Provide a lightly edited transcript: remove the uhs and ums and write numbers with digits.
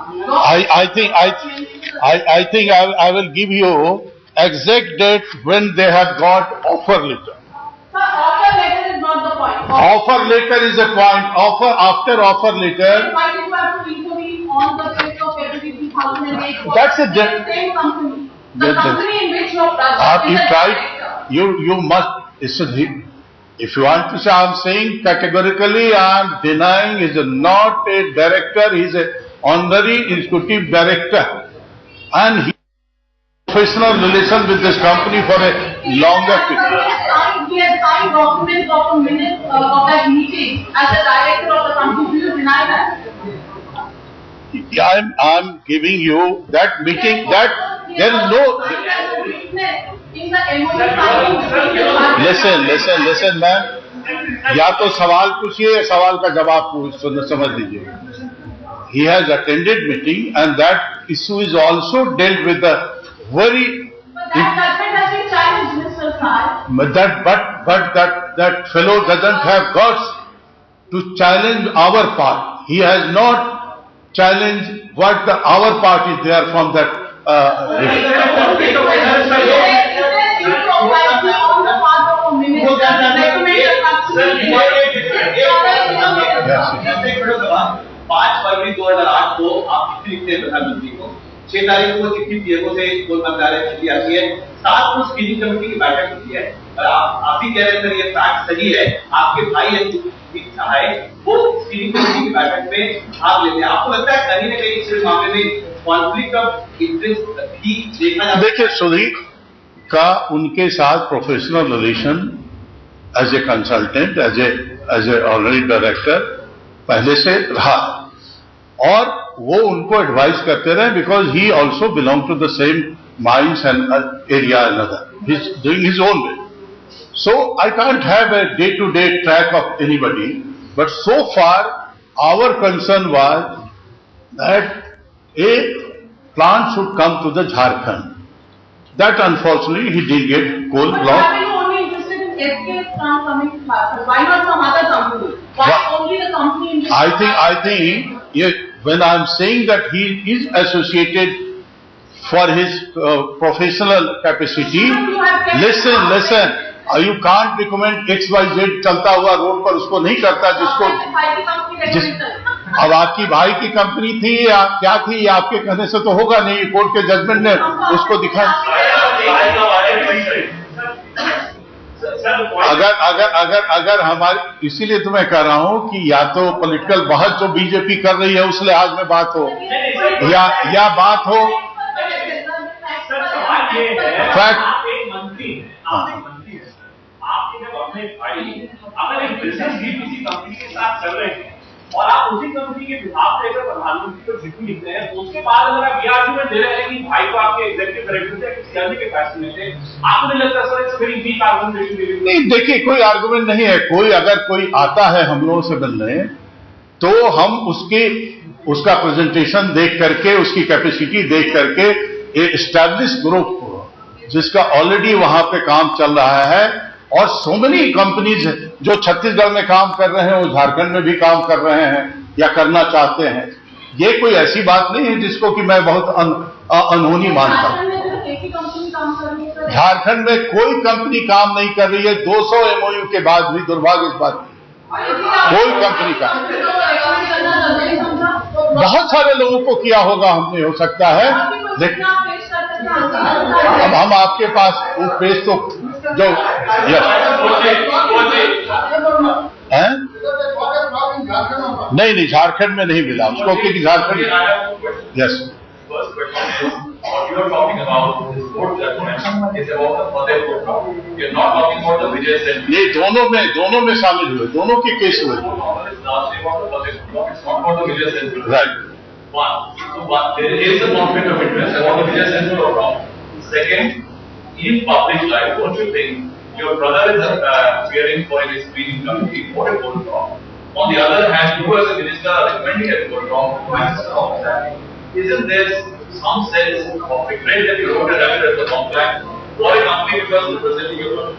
I think I will give you exact date when they have got offer letter. Sir, offer letter is not the point. Offer letter is a point. After offer letter. Why did you have to intervene on the 5th of February 2008? That's a same company. The company in which your brother you tried. You must. If you want to say, I am saying categorically, I am denying. He is not a director. He is a honorary executive director, and he has professional relation with this company for a longer period. He has signed documents of the minutes of that meeting as the director of the company. Do you deny that? I'm giving you that meeting. That there is no. Listen, ma'am. या तो सवाल पूछिए या सवाल का जवाब समझ लीजिए. He has attended meeting and that issue is also dealt with the very. But that judgment has been challenged, Mr. Sir. But that fellow doesn't have guts to challenge our part. He has not challenged what our part is there from that. पाँच फरवरी 2008 को आप चिट्ठी लिखते हैं प्रधानमंत्री को. 6 तारीख को चिट्ठी पीएमओ से कोल मंत्रालय चिट्ठी आती है. 7 को स्क्रीनिंग कमेटी की बैठक होती है और आप ही कह रहे हैं सर ये फैक्ट सही है. आपके भाई है वो स्क्रीनिंग कमेटी की बैठक में भाग लेते हैं. आपको लगता है कहीं न कहीं इस मामले में कॉन्फ्लिक्ट ऑफ इंटरेस्ट भी देखा जाता है? देखिए, सुधीर का उनके साथ professional relation as a consultant, as a honorary director पहले से रहा और वो उनको एडवाइस करते रहे because he also belong to the same minds and area and other. He is doing his own way. So I can't have a day-to-day track of anybody, but so far our concern was that a plant should come to the Jharkhand. That unfortunately he didn't get coal plant. block. But are you only interested in SKF plant coming to Jharkhand? Why not some other company? Why only the company in this? I think when I'm saying that he is associated for his professional capacity, listen. You can't recommend XYZ चलता हुआ road पर उसको नहीं करता जिसको अब आपकी भाई की कंपनी थी या क्या थी या आपके कहने से तो होगा नहीं. कोर्ट के जजमेंट ने उसको दिखाया. अगर हमारी, इसीलिए तो मैं कह रहा हूं कि या तो पॉलिटिकल बहस जो बीजेपी कर रही है उस लिहाज में बात हो या बात हो फैक्ट. आपके जब अपने भाई अगर एक बिजनेस भी किसी कंपनी के साथ कर रहे हैं और आप उसी कंपनी के विभाग से अगर प्रधानमंत्री को चिट्ठी लिखते हैं तो उसके बाद अगर आप ये आर्गुमेंट दे रहे हैं कि भाई को आपके एग्जीक्यूटिव डायरेक्टर से किसी अन्य के फैसले से, आपको नहीं लगता sir it's very weak argumentation? नहीं, देखिए कोई आर्गुमेंट नहीं है. अगर कोई आता है हम लोगों से मिलने तो हम उसका प्रेजेंटेशन देख करके, उसकी कैपेसिटी देख करके एस्टैब्लिश ग्रुप जिसका ऑलरेडी वहां पे काम चल रहा है और सो मेनी कंपनीज जो छत्तीसगढ़ में काम कर रहे हैं वो झारखंड में भी काम कर रहे हैं या करना चाहते हैं. ये कोई ऐसी बात नहीं है जिसको कि मैं बहुत अनहोनी मानता हूं. झारखंड में कोई कंपनी काम नहीं कर रही है. 200 MOU के बाद भी दुर्भाग्य इस बात की कोई कंपनी का. बहुत सारे लोगों को किया होगा, हमने हो सकता है, लेकिन अब हम आपके पास वो पेश तो जो नहीं झारखंड में नहीं मिला उसको क्योंकि झारखंड यस. ये दोनों में शामिल हुए, दोनों के केस हुए. Right. There is a conflict of interest about the Vijay Central or wrong. Second, in public life, don't you think your brother is appearing for a screening committee for a vote wrong? On the other hand, you as a minister are recommending a vote wrong to Minister of that. Isn't there some sense of regret that you wrote a letter as a contract for a company which was representing your brother?